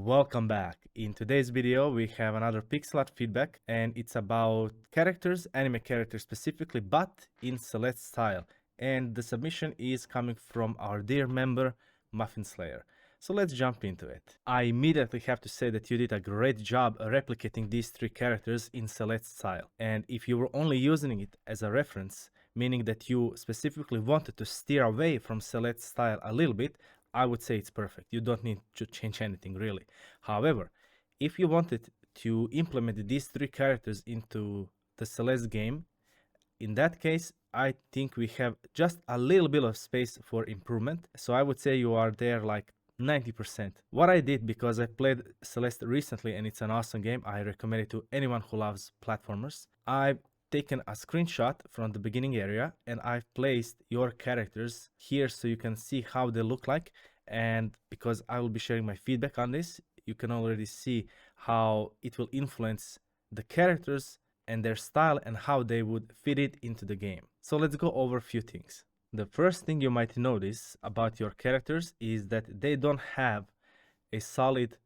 Welcome back. In today's video, we have another pixel art feedback, and it's about characters, anime characters specifically, but in Celeste style. And the submission is coming from our dear member, Muffin Slayer. So let's jump into it. I immediately have to say that you did a great job replicating these three characters in Celeste style. And if you were only using it as a reference, meaning that you specifically wanted to steer away from Celeste style a little bit, I would say it's perfect. You don't need to change anything really. However, if you wanted to implement these three characters into the Celeste game, in that case, I think we have just a little bit of space for improvement. So I would say you are there like 90%. What I did, because I played Celeste recently and it's an awesome game, I recommend it to anyone who loves platformers. I've taken a screenshot from the beginning area and I've placed your characters here so you can see how they look like. And because I will be sharing my feedback on this, you can already see how it will influence the characters and their style and how they would fit it into the game. So let's go over a few things. The first thing you might notice about your characters is that they don't have a solid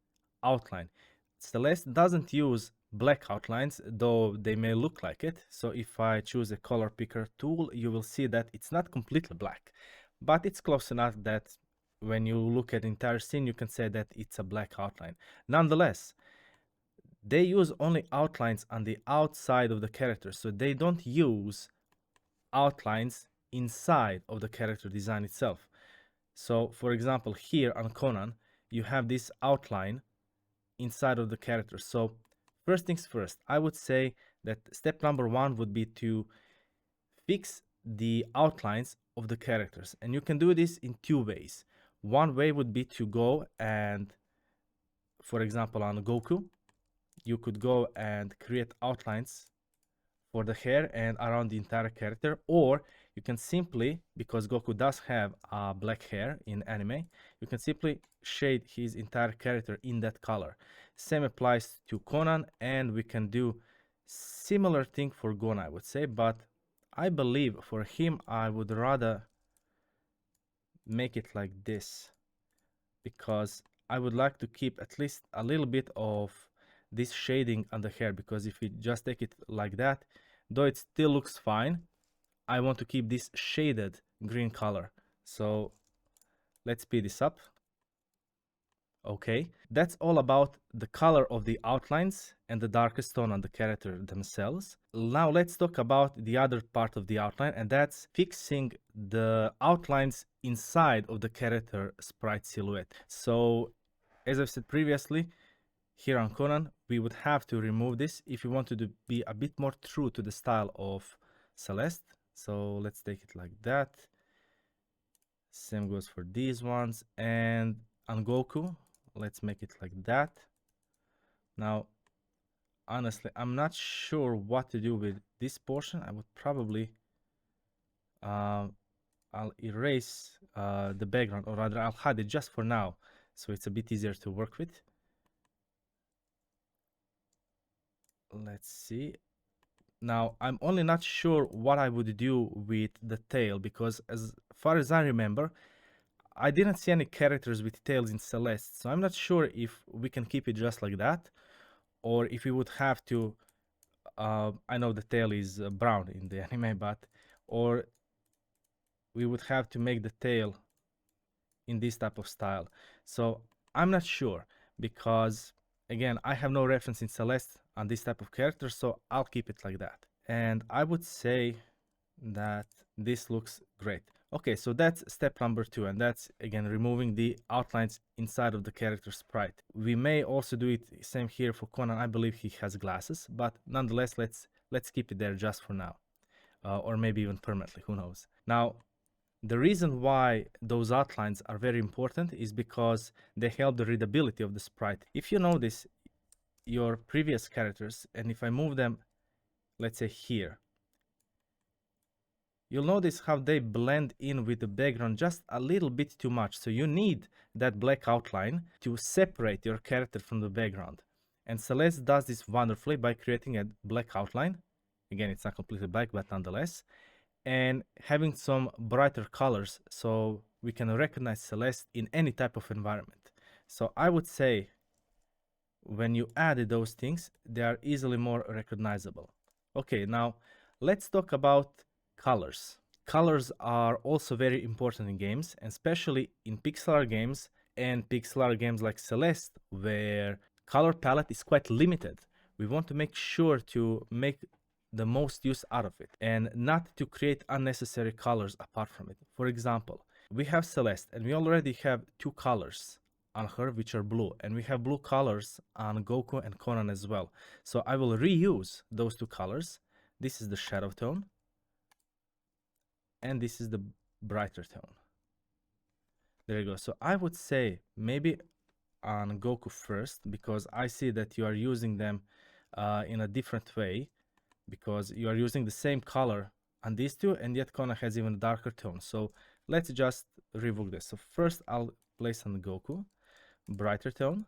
outline. Celeste doesn't use black outlines, though they may look like it. So if I choose a color picker tool, you will see that it's not completely black, but it's close enough that when you look at the entire scene, you can say that it's a black outline. Nonetheless, they use only outlines on the outside of the character, so they don't use outlines inside of the character design itself. So for example, here on Conan, you have this outline inside of the character. So first things first, I would say that step number one would be to fix the outlines of the characters. And you can do this in two ways. One way would be to go and, for example, on Goku, you could go and create outlines for the hair and around the entire character, or you can simply, because Goku does have black hair in anime, you can simply shade his entire character in that color. Same applies to Conan, and we can do similar thing for Gon, I would say, but I believe for him I would rather make it like this, because I would like to keep at least a little bit of this shading on the hair, because if we just take it like that, though it still looks fine, I want to keep this shaded green color. So let's speed this up. Okay, that's all about the color of the outlines and the darkest tone on the character themselves. Now let's talk about the other part of the outline, and that's fixing the outlines inside of the character sprite silhouette. So as I've said previously, here on Conan, we would have to remove this if we wanted to be a bit more true to the style of Celeste. So let's take it like that. Same goes for these ones. And on Goku, let's make it like that. Now, honestly, I'm not sure what to do with this portion. I would probably, I'll erase the background, or rather I'll hide it just for now, so it's a bit easier to work with. Let's see. Now, I'm only not sure what I would do with the tail, because as far as I remember, I didn't see any characters with tails in Celeste, so I'm not sure if we can keep it just like that, or if we would have to, I know the tail is brown in the anime, but, or we would have to make the tail in this type of style. So I'm not sure, because again, I have no reference in Celeste on this type of character, so I'll keep it like that. And I would say that this looks great. Okay, so that's step number two, and that's again removing the outlines inside of the character sprite. We may also do it same here for Conan. I believe he has glasses, but nonetheless, let's keep it there just for now, or maybe even permanently, who knows. Now, the reason why those outlines are very important is because they help the readability of the sprite. If you notice your previous characters, and if I move them, let's say here, you'll notice how they blend in with the background just a little bit too much. So you need that black outline to separate your character from the background. And Celeste does this wonderfully by creating a black outline. Again, it's not completely black, but nonetheless. And having some brighter colors so we can recognize Celeste in any type of environment. So I would say when you added those things, they are easily more recognizable. Okay, now let's talk about colors. Colors are also very important in games, especially in pixel art games and pixel art games like Celeste, where color palette is quite limited. We want to make sure to make the most use out of it and not to create unnecessary colors apart from it. For example, we have Celeste and we already have two colors on her which are blue, and we have blue colors on Goku and Conan as well. So I will reuse those two colors. This is the shadow tone and this is the brighter tone. There you go. So I would say maybe on Goku first, because I see that you are using them in a different way, because you are using the same color on these two, and yet Conan has even a darker tone. So let's just revoke this. So first I'll place on Goku, brighter tone,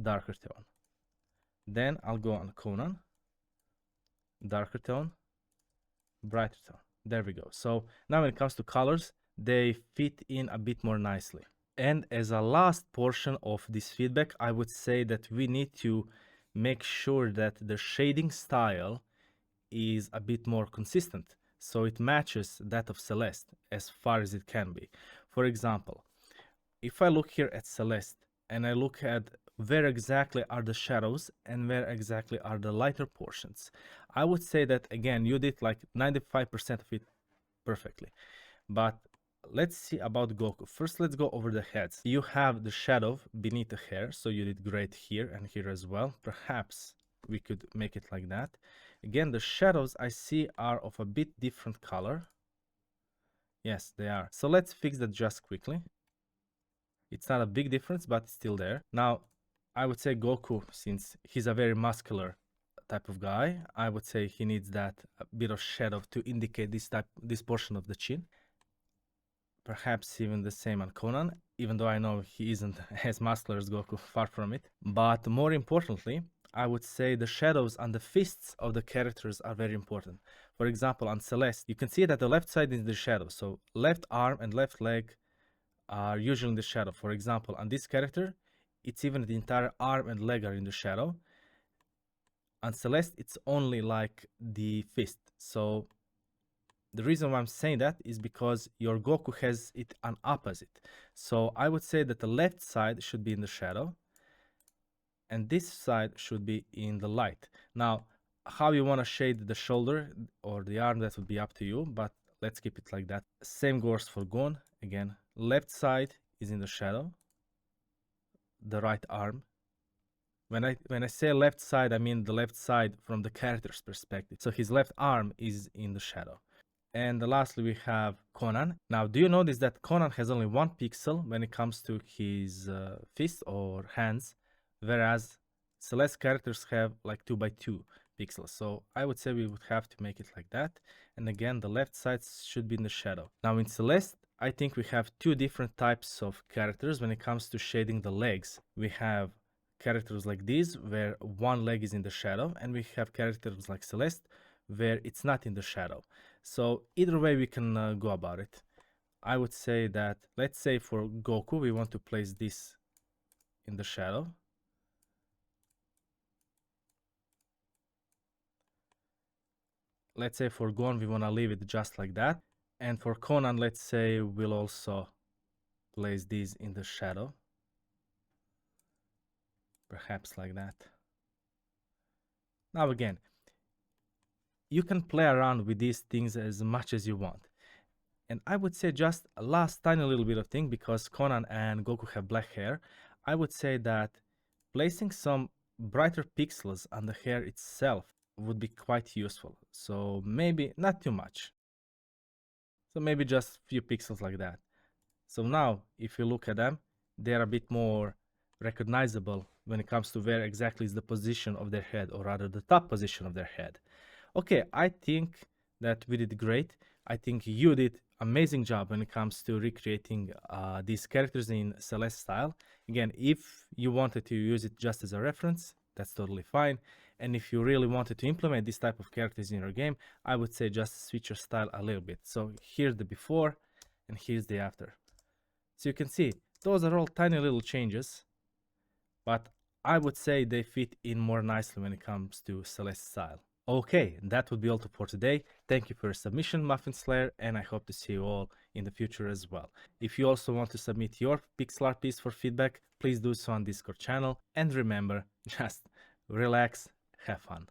darker tone. Then I'll go on Conan, darker tone, brighter tone. There we go. So now when it comes to colors, they fit in a bit more nicely. And as a last portion of this feedback, I would say that we need to make sure that the shading style is a bit more consistent, so it matches that of Celeste as far as it can be. For example, if I look here at Celeste and I look at where exactly are the shadows and where exactly are the lighter portions, I would say that again you did like 95% of it perfectly. But let's see about Goku. First, let's go over the heads. You have the shadow beneath the hair, so you did great here and here as well. Perhaps we could make it like that. Again, the shadows I see are of a bit different color. Yes, they are. So let's fix that just quickly. It's not a big difference, but it's still there. Now, I would say Goku, since he's a very muscular type of guy, I would say he needs that bit of shadow to indicate this portion of the chin. Perhaps even the same on Conan, even though I know he isn't as muscular as Goku, far from it. But more importantly, I would say the shadows on the fists of the characters are very important. For example, on Celeste, you can see that the left side is the shadow. So left arm and left leg are usually in the shadow. For example, on this character, it's even the entire arm and leg are in the shadow. On Celeste, it's only like the fist. So the reason why I'm saying that is because your Goku has it on opposite. So I would say that the left side should be in the shadow and this side should be in the light. Now, how you want to shade the shoulder or the arm, that would be up to you, but let's keep it like that. Same goes for Gon. Again, left side is in the shadow, the right arm. When I say left side, I mean the left side from the character's perspective. So his left arm is in the shadow. And lastly, we have Conan. Now, do you notice that Conan has only one pixel when it comes to his fist or hands, whereas Celeste characters have like 2x2 pixels. So I would say we would have to make it like that. And again, the left side should be in the shadow. Now in Celeste, I think we have two different types of characters when it comes to shading the legs. We have characters like these, where one leg is in the shadow, and we have characters like Celeste, where it's not in the shadow. So either way we can go about it. I would say that, let's say for Goku, we want to place this in the shadow. Let's say for Gon, we want to leave it just like that. And for Conan, let's say we'll also place these in the shadow. Perhaps like that. Now again, you can play around with these things as much as you want. And I would say just a last tiny little bit of thing, because Conan and Goku have black hair, I would say that placing some brighter pixels on the hair itself would be quite useful. So maybe not too much. So maybe just a few pixels like that. So now, if you look at them, they're a bit more recognizable when it comes to where exactly is the position of their head, or rather the top position of their head. Okay, I think that we did great. I think you did amazing job when it comes to recreating these characters in Celeste style. Again, if you wanted to use it just as a reference, that's totally fine. And if you really wanted to implement this type of characters in your game, I would say just switch your style a little bit. So here's the before and here's the after. So you can see those are all tiny little changes, but I would say they fit in more nicely when it comes to Celeste style. Okay, that would be all for today. Thank you for your submission, Muffin Slayer, and I hope to see you all in the future as well. If you also want to submit your pixel art piece for feedback, please do so on Discord channel. And remember, just relax, have fun.